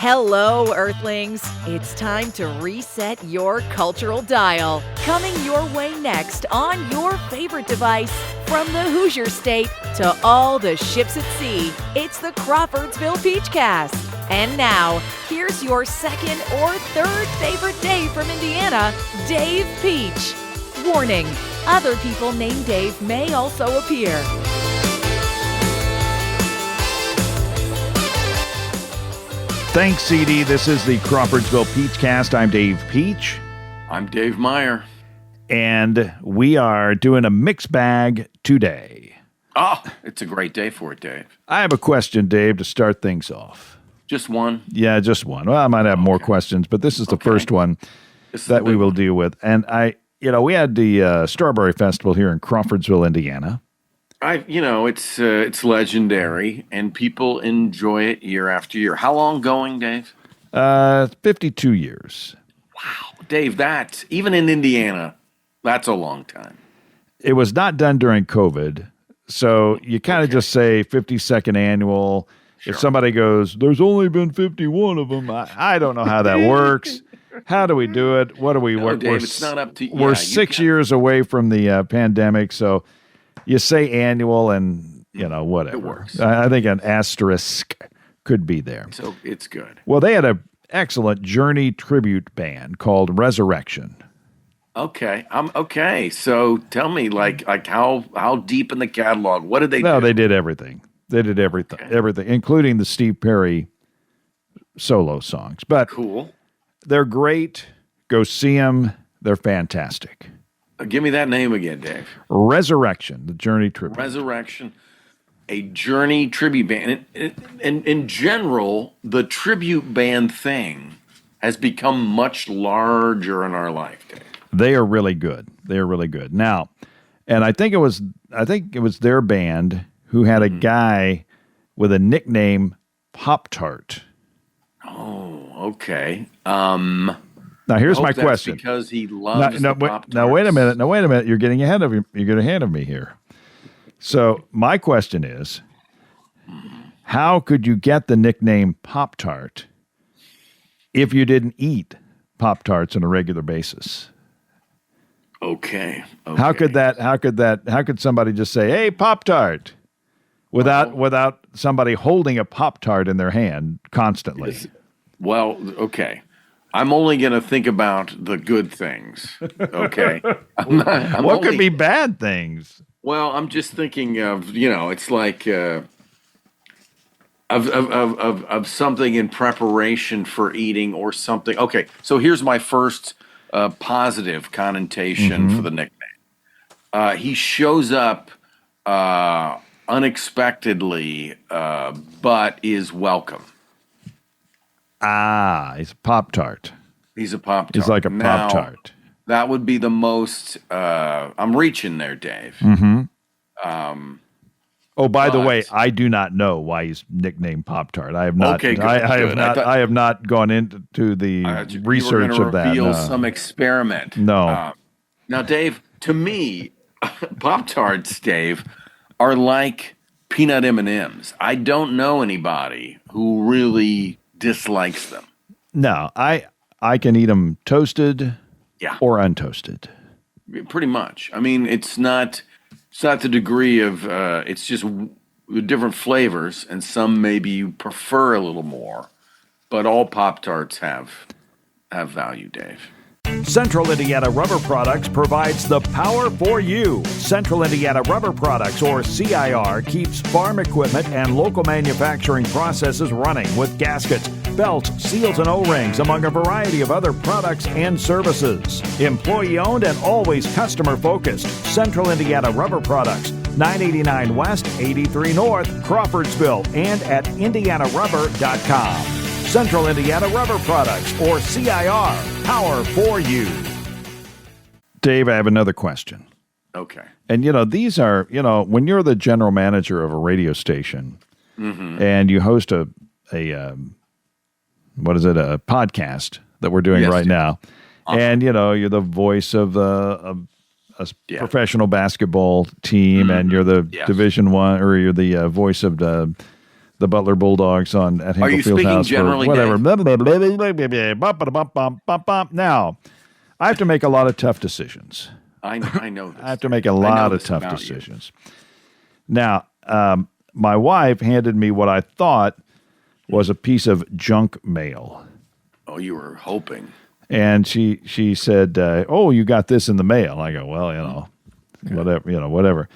Hello, Earthlings. It's time to reset your cultural dial. Coming your way next on your favorite device, from the Hoosier State to all the ships at sea, it's the Crawfordsville Peachcast. And now, here's your second or third favorite Dave from Indiana, Dave Peach. Warning, other people named Dave may also appear. Thanks, CD. This is the Crawfordsville Peachcast. I'm Dave Peach. I'm Dave Meyer. And we are doing a mixed bag today. Oh, it's a great day for it, Dave. I have a question, Dave, to start things off. Just one? Yeah, just one. Well, I might have more questions, but this is the first one that we will deal with. And we had the Strawberry Festival here in Crawfordsville, Indiana. It's legendary, and people enjoy it year after year. How long going, Dave? 52 years. Wow, Dave, that's, even in Indiana, that's a long time. It was not done during COVID, so you kind of just say 52nd annual. Sure. If somebody goes, there's only been 51 of them, I don't know how that works. How do we do it? What do we work? Dave, it's not up to you. We're 6 years away from the pandemic, so you say annual and, whatever. It works. I think an asterisk could be there. So it's good. Well, they had an excellent Journey tribute band called Resurrection. Okay. Okay. So tell me, like how deep in the catalog? What did they do? No, they did everything. They did everything, everything, including the Steve Perry solo songs. But cool. They're great. Go see them. They're fantastic. Give me that name again, Dave. Resurrection, the Journey tribute. Resurrection, a Journey tribute band. And in general, the tribute band thing has become much larger in our life, Dave. They are really good. They are really good. Now, and I think it was their band who had a guy with a nickname Pop-Tart. Oh, okay. Now here's my question. Because he loves the Pop-Tarts. Now wait a minute. You're getting ahead of me. You're getting ahead of me here. So my question is, how could you get the nickname Pop-Tart if you didn't eat Pop-Tarts on a regular basis? Okay. How could somebody just say, "Hey, Pop-Tart," without somebody holding a Pop-Tart in their hand constantly? Well, okay. I'm only going to think about the good things, okay? What could be bad things? Well, I'm just thinking of, it's like of something in preparation for eating or something. Okay, so here's my first positive connotation for the nickname. He shows up unexpectedly, but is welcome. He's a Pop-Tart. He's a Pop-Tart. He's like a Pop-Tart. That would be the most, I'm reaching there, Dave. Mm-hmm. By the way, I do not know why he's nicknamed Pop-Tart. I have not. Okay, good, I have not gone into the research of that. Reveal some experiment. No. Now, Dave, to me, Pop-Tarts, Dave, are like peanut M&Ms. I don't know anybody who really dislikes them. No, I can eat them toasted or untoasted. Pretty much. I mean, it's not the degree of, it's just different flavors, and some maybe you prefer a little more, but all Pop-Tarts have value, Dave. Central Indiana Rubber Products provides the power for you. Central Indiana Rubber Products, or CIR, keeps farm equipment and local manufacturing processes running with gaskets, belts, seals, and O-rings, among a variety of other products and services. Employee-owned and always customer-focused. Central Indiana Rubber Products, 989 West, 83 North, Crawfordsville, and at indianarubber.com. Central Indiana Rubber Products, or CIR, power for you. Dave, I have another question. Okay. And, these are, when you're the general manager of a radio station and you host a podcast that we're doing right now, and, you're the voice of a professional basketball team, and you're the Division I, or you're the voice of the the Butler Bulldogs at Are Hinkle you Field speaking House generally, for Dave? whatever. Now, I have to make a lot of tough decisions. I know this. I have to make a lot of tough decisions. Now, my wife handed me what I thought was a piece of junk mail. Oh, you were hoping. And she said, "Oh, you got this in the mail." I go, "Well, whatever.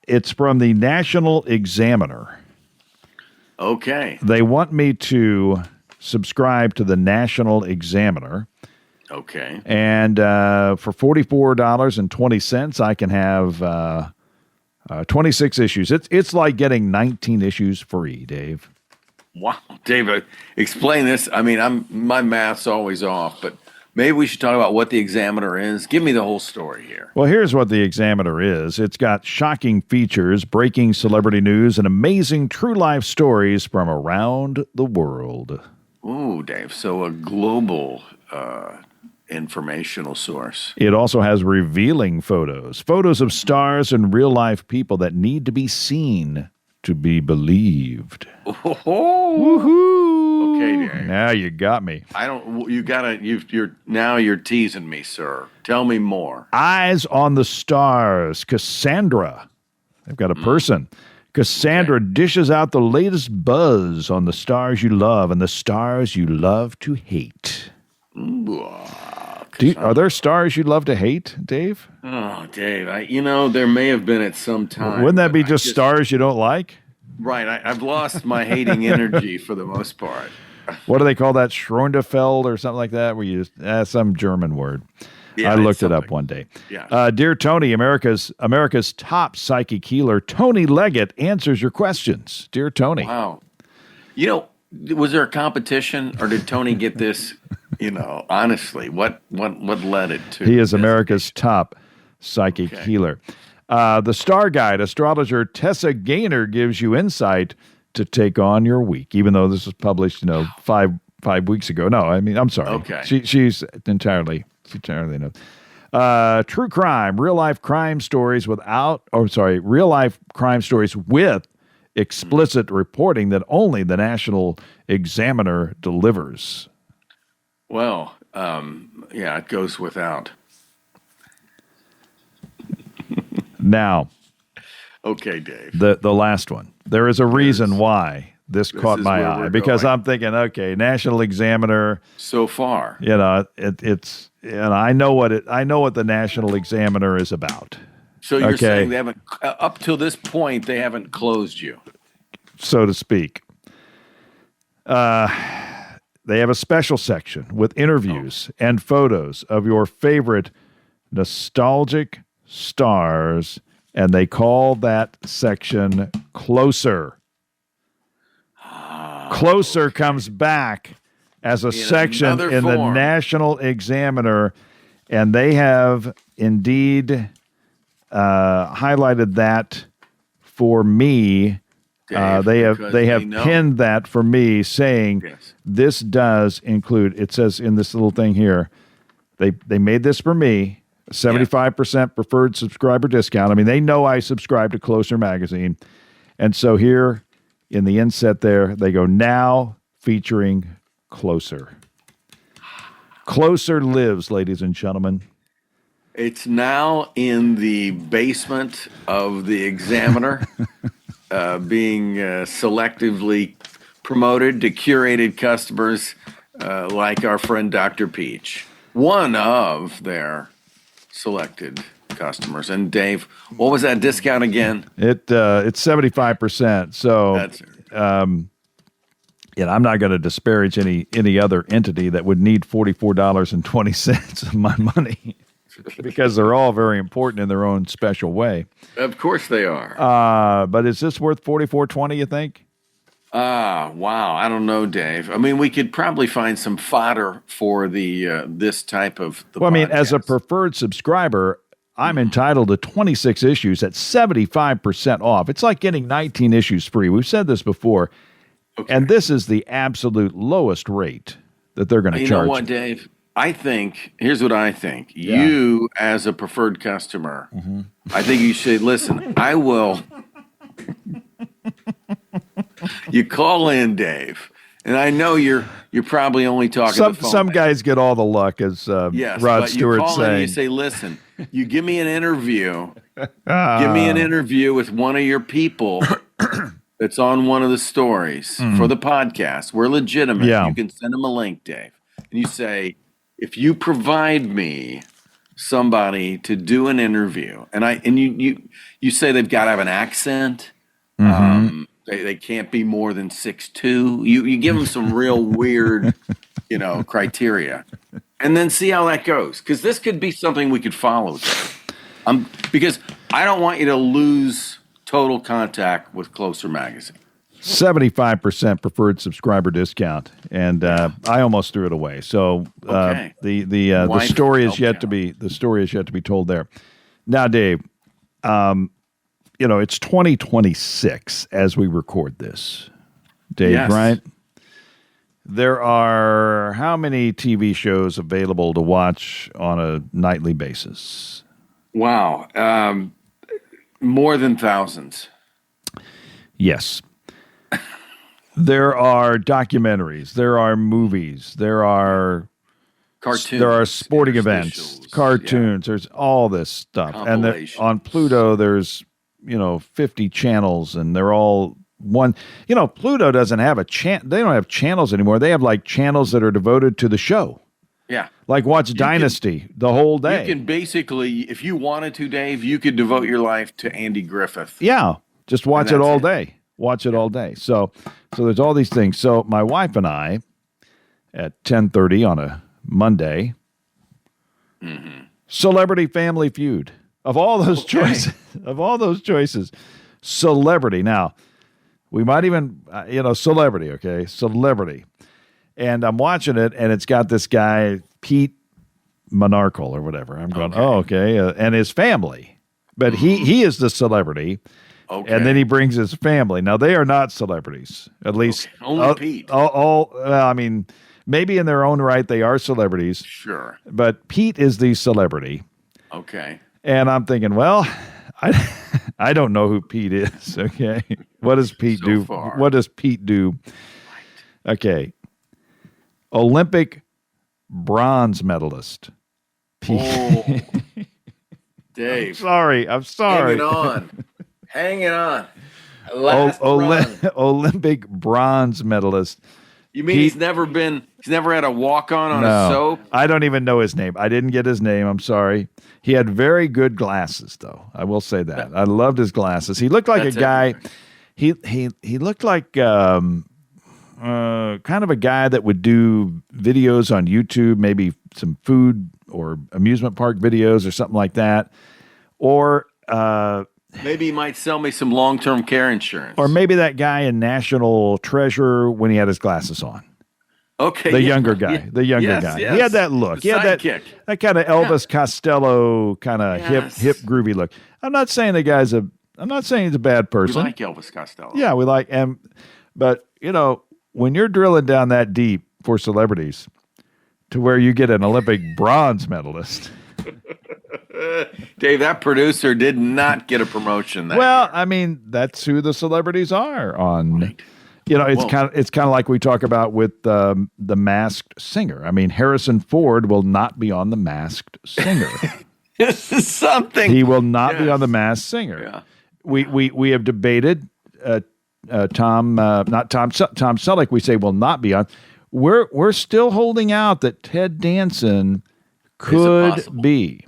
It's from the National Examiner." Okay. They want me to subscribe to the National Examiner. Okay. And for $44.20, I can have 26 issues. It's like getting 19 issues free, Dave. Wow, David, explain this. I mean, my math's always off, but maybe we should talk about what the Examiner is. Give me the whole story here. Well, here's what the Examiner is. It's got shocking features, breaking celebrity news, and amazing true life stories from around the world. Ooh, Dave. So a global informational source. It also has revealing photos of stars and real life people that need to be seen to be believed. Oh, woohoo! Okay, Dave. Now you got me. You're teasing me, sir. Tell me more. Eyes on the stars. Cassandra. They've got a person. Cassandra dishes out the latest buzz on the stars you love and the stars you love to hate. Are there stars you'd love to hate, Dave? Oh, Dave, there may have been at some time. Wouldn't that be just stars you don't like? Right. I've lost my hating energy for the most part. What do they call that? Schronderfeld or something like that? Where you some German word. Yeah, I looked it up one day. Yeah. Dear Tony, America's top psychic healer, Tony Leggett, answers your questions. Dear Tony. Wow. Was there a competition, or did Tony get this? Honestly, what led it to? He is America's top psychic healer. The Star Guide astrologer Tessa Gaynor gives you insight to take on your week, even though this was published, 5 weeks ago. No, I'm sorry. Okay. She's entirely knows. True crime, real life crime stories real life crime stories with explicit reporting that only the National Examiner delivers. Well, it goes without. Now, okay, Dave. The last one. There is a reason why this caught my eye, because I'm thinking, okay, National Examiner. So far, it's I know what the National Examiner is about. So you're saying they haven't up till this point they haven't closed you, so to speak. They have a special section with interviews and photos of your favorite nostalgic stars, and they call that section Closer. Closer comes back as a section in the National Examiner, and they have indeed highlighted that for me. Dave, they have pinned that for me, saying this does include. It says in this little thing here, they made this for me. 75% preferred subscriber discount. I mean, they know I subscribe to Closer magazine, and so here in the inset there they go now featuring Closer. Closer lives, ladies and gentlemen. It's now in the basement of the Examiner. Being selectively promoted to curated customers like our friend Dr. Peach, one of their selected customers. And Dave, what was that discount again? It's 75%. So That's I'm not going to disparage any other entity that would need $44.20 of my money. Because they're all very important in their own special way. Of course they are. But is this worth $44.20, you think? Wow. I don't know, Dave. I mean, we could probably find some fodder for the this type of the podcast. As a preferred subscriber, I'm entitled to 26 issues at 75% off. It's like getting 19 issues free. We've said this before. Okay. And this is the absolute lowest rate that they're going to charge. You know what, Dave? Here's what I think. Yeah. You, as a preferred customer, I think you should listen. I will You call in, Dave, and I know you're probably only talking to the phone. Some guys get all the luck, as yes, Rod but Stewart you call saying. in and you say, "Listen, you give me an interview. Give me an interview with one of your people that's on one of the stories for the podcast. We're legitimate. Yeah. You can send them a link, Dave, and you say, if you provide me somebody to do an interview, and you say they've got to have an accent." They can't be more than 6'2". You give them some real weird, criteria, and then see how that goes. Because this could be something we could follow. Because I don't want you to lose total contact with Closer Magazine. 75% preferred subscriber discount, and I almost threw it away. So the story is yet to be told there. Now, Dave. It's 2026 as we record this, Dave, yes. Right? There are how many TV shows available to watch on a nightly basis? Wow. More than thousands. Yes. There are documentaries. There are movies. There are cartoons. There are sporting events, cartoons. Yeah. There's all this stuff. And on Pluto, there's 50 channels, and they're all one. Pluto doesn't have they don't have channels anymore. They have like channels that are devoted to the show. Yeah. Like watch Dynasty the whole day. You can basically, if you wanted to, Dave, you could devote your life to Andy Griffith. Yeah. Just watch it all day. Watch it all day. So there's all these things. So my wife and I at 10:30 on a Monday, Celebrity Family Feud. Of all those choices, Celebrity. Now, we might even, Celebrity, okay? Celebrity. And I'm watching it, and it's got this guy, Pete Monarchal or whatever. I'm going, okay. And his family. But he is the celebrity. Okay. And then he brings his family. Now, they are not celebrities, at least. Okay. Only Pete. Maybe in their own right, they are celebrities. Sure. But Pete is the celebrity. Okay. And I'm thinking, well, I don't know who Pete is. Okay, what does Pete do? Far. What does Pete do? Okay, Olympic bronze medalist. Pete. Oh, Dave. I'm sorry. Hanging on. Olympic bronze medalist. You mean he's never had a walk-on a soap? I don't even know his name. I didn't get his name. I'm sorry. He had very good glasses, though. I will say that. I loved his glasses. He looked like a guy. He looked like kind of a guy that would do videos on YouTube, maybe some food or amusement park videos or something like that. Or maybe he might sell me some long-term care insurance. Or maybe that guy in National Treasure when he had his glasses on. Okay. The younger guy. Yes. He had that look. He had that kind of Elvis Costello kind of hip groovy look. I'm not saying he's a bad person. We like Elvis Costello. Yeah, we like him. But, when you're drilling down that deep for celebrities to where you get an Olympic bronze medalist. Dave, that producer did not get a promotion. I mean, that's who the celebrities are on. Right. It's kind of like we talk about with the Masked Singer. I mean, Harrison Ford will not be on the Masked Singer. This is something. He will not be on the Masked Singer. Yeah. We have debated Tom Selleck. We say will not be on. We're still holding out that Ted Danson could be.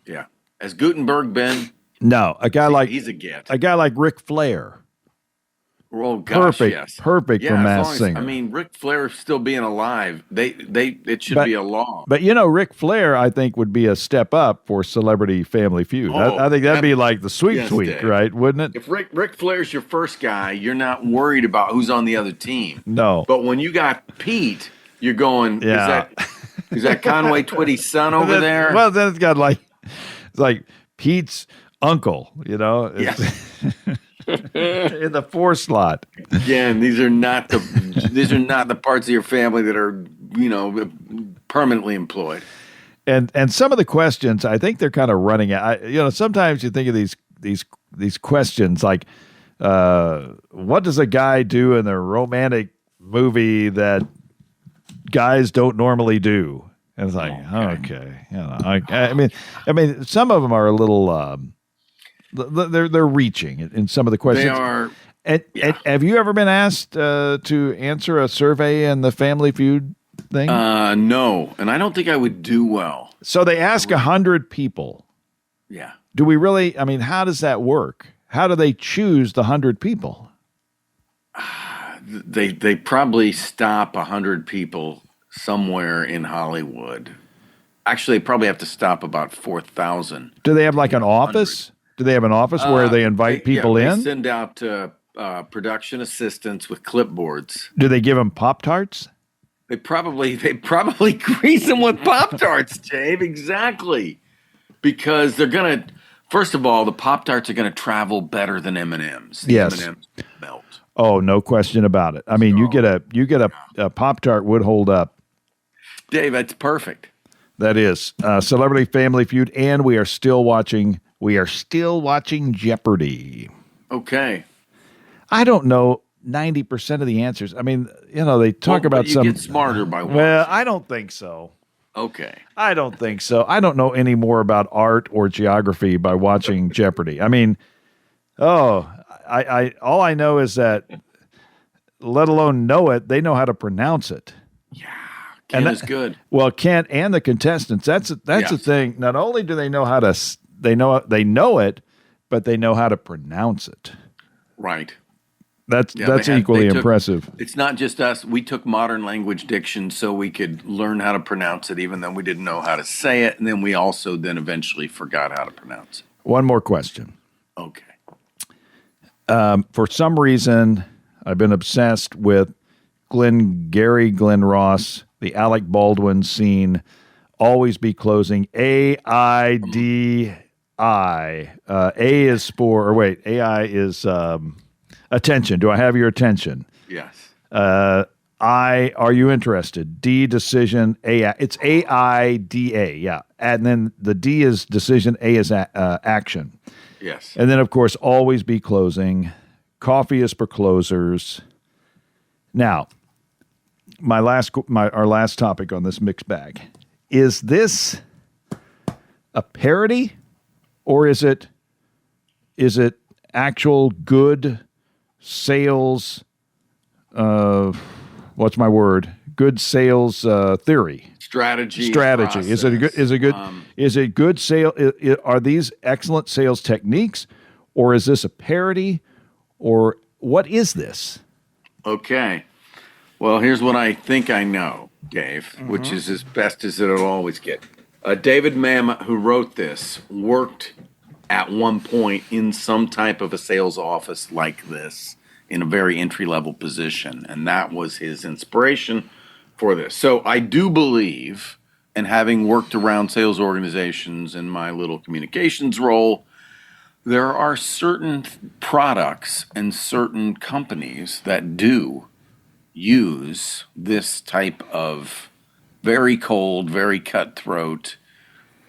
Yeah. Has Gutenberg been? No, he's a get. A guy like Ric Flair. Oh gosh, perfect for Masked Singer. Ric Flair still being alive, it should be a law. But Ric Flair, I think, would be a step up for Celebrity Family Feud. I think that'd be like the sweet tweak, Dave. Right? Wouldn't it? If Ric Flair's your first guy, you're not worried about who's on the other team. No. But when you got Pete, you're going, is that Conway Twitty's son over there? Well, then it's like Pete's uncle, in the 4 slot. Again, these are not the parts of your family that are, permanently employed. And some of the questions, I think they're kind of running out. Sometimes you think of these questions like, what does a guy do in a romantic movie that guys don't normally do? And it's like, okay. I mean, some of them are a little, they're reaching in some of the questions. They are. And have you ever been asked to answer a survey in the Family Feud thing? No, and I don't think I would do well. So they ask 100 people. Yeah. Do we really? I mean, how does that work? How do they choose the 100 people? They probably stop 100 people somewhere in Hollywood. Actually, they probably have to stop about 4,000. Do they have like an office? Do they have an office where they invite people in? They send out production assistants with clipboards. Do they give them Pop-Tarts? They probably grease them with Pop-Tarts, Dave. Exactly. Because they're going to, first of all, the Pop-Tarts are going to travel better than M&Ms. Yes. M&Ms melt. Oh, no question about it. I mean, you get a Pop-Tart would hold up. Dave, that's perfect. That is Celebrity Family Feud, and we are still watching Jeopardy. Okay. I don't know 90% of the answers. I mean, they talk about you some. Get smarter by watching. Well, I don't think so. Okay. I don't think so. I don't know any more about art or geography by watching Jeopardy. I mean, I all I know is that, let alone know it, they know how to pronounce it. Yeah, Ken is good. Well, Ken and the contestants. That's the thing. Not only do they know how to, they know it, but they know how to pronounce it. Right. That's equally impressive. It's not just us. We took modern language diction so we could learn how to pronounce it, even though we didn't know how to say it. And then we also eventually forgot how to pronounce it. One more question. Okay. For some reason, I've been obsessed with Glengarry Glen Ross, the Alec Baldwin scene, always be closing, AIDI. A is AI is attention. Do I have your attention? Yes. I, are you interested? D, decision. A, it's AIDA. Yeah. And then the D is decision. A is action. Yes. And then, of course, always be closing. Coffee is for closers. Now, our last topic on this mixed bag. Is this a parody, or is it actual good sales? What's my word? Good sales theory. Strategy. Process. Is it good sale? Are these excellent sales techniques, or is this a parody, or what is this? Okay. Well, here's what I think I know, Dave, which is as best as it'll always get. David Mamet, who wrote this, worked at one point in some type of a sales office like this in a very entry-level position, and that was his inspiration for this. So I do believe, and having worked around sales organizations in my little communications role, there are certain products and certain companies that do use this type of very cold, very cutthroat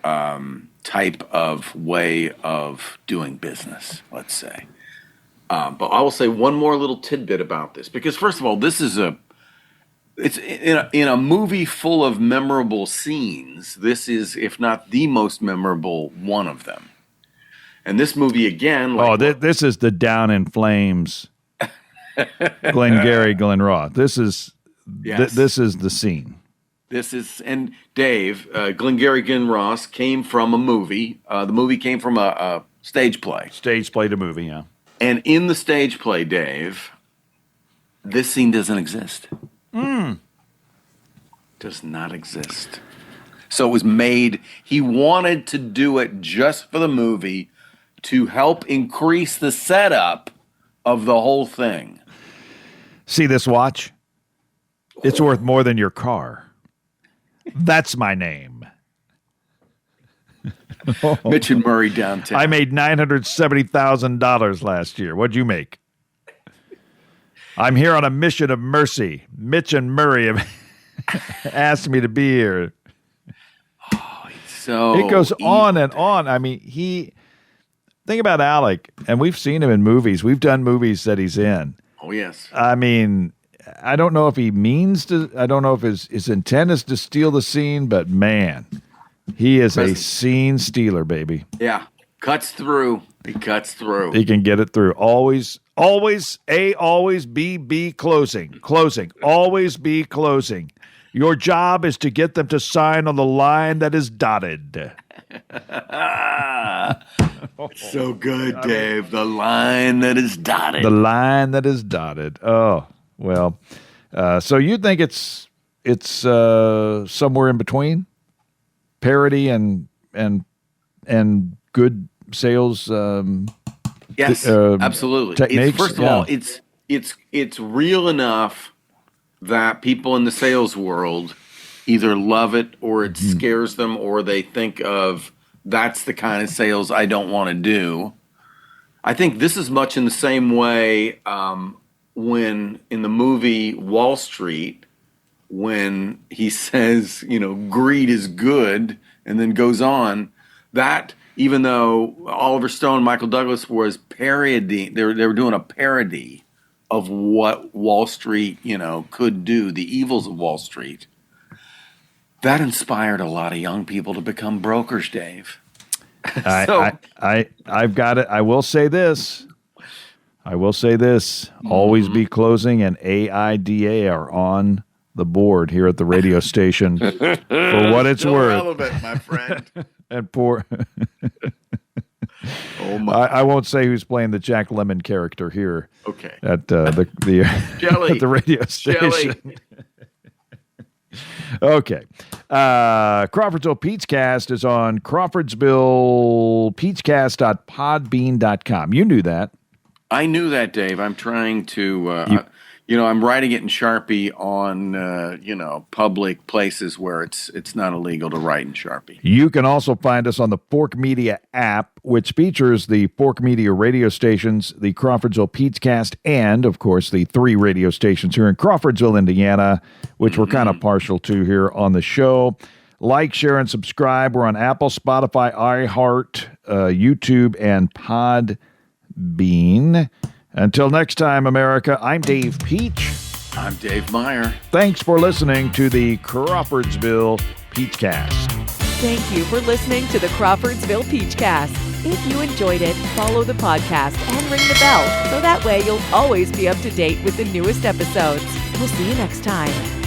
type of way of doing business, let's say. But I will say one more little tidbit about this, because first of all, it's in a movie full of memorable scenes. This is, if not the most memorable one of them. And this movie again. This is the Down in Flames, Glengarry Glen Ross. This is the scene. This is, and Dave, Glengarry Glen Ross came from a movie. The movie came from a stage play. Stage play to movie, yeah. And in the stage play, Dave, this scene doesn't exist. Does not exist. So it was made, he wanted to do it just for the movie to help increase the setup of the whole thing. See this watch? It's worth more than your car. That's my name. Mitch and Murray downtown. I made $970,000 last year. What'd you make? I'm here on a mission of mercy. Mitch and Murray have asked me to be here. Oh, so it goes on and on. I mean, Think about Alec, and we've seen him in movies. We've done movies that he's in. Oh, yes. I mean, I don't know if he means to. I don't know if his intent is to steal the scene, but man, he is a scene stealer, baby. Yeah, cuts through. He cuts through. He can get it through. Always be closing. Always be closing. Your job is to get them to sign on the line that is dotted. So good, Dave. The line that is dotted. The line that is dotted. Oh, well. So you think it's somewhere in between parody and good sales? Yes, absolutely. Techniques. First of all, it's real enough that people in the sales world either love it or it scares them, or they think of that's the kind of sales I don't want to do. I think this is much in the same way when in the movie Wall Street, when he says, greed is good, and then goes on, that even though Oliver Stone and Michael Douglas was parodying, they were doing a parody of what Wall Street, could do, the evils of Wall Street. That inspired a lot of young people to become brokers, Dave. I've got it. I will say this. Always be closing, and AIDA are on the board here at the radio station for what it's Still worth. Relevant, my friend. And poor. Oh my! I won't say who's playing the Jack Lemmon character here. Okay. At the Jelly. at the radio station. Jelly. Okay. Crawfordsville Peachcast is on crawfordsvillepeachcast.podbean.com. You knew that. I knew that, Dave. I'm trying to, I'm writing it in Sharpie on, public places where it's not illegal to write in Sharpie. You can also find us on the Fork Media app, which features the Fork Media radio stations, the Crawfordsville Peachcast, and, of course, the 3 radio stations here in Crawfordsville, Indiana, which we're kind of partial to here on the show. Like, share, and subscribe. We're on Apple, Spotify, iHeart, YouTube, and Podbean. Until next time, America, I'm Dave Peach. I'm Dave Meyer. Thanks for listening to the Crawfordsville Peachcast. Thank you for listening to the Crawfordsville Peachcast. If you enjoyed it, follow the podcast and ring the bell so that way you'll always be up to date with the newest episodes. We'll see you next time.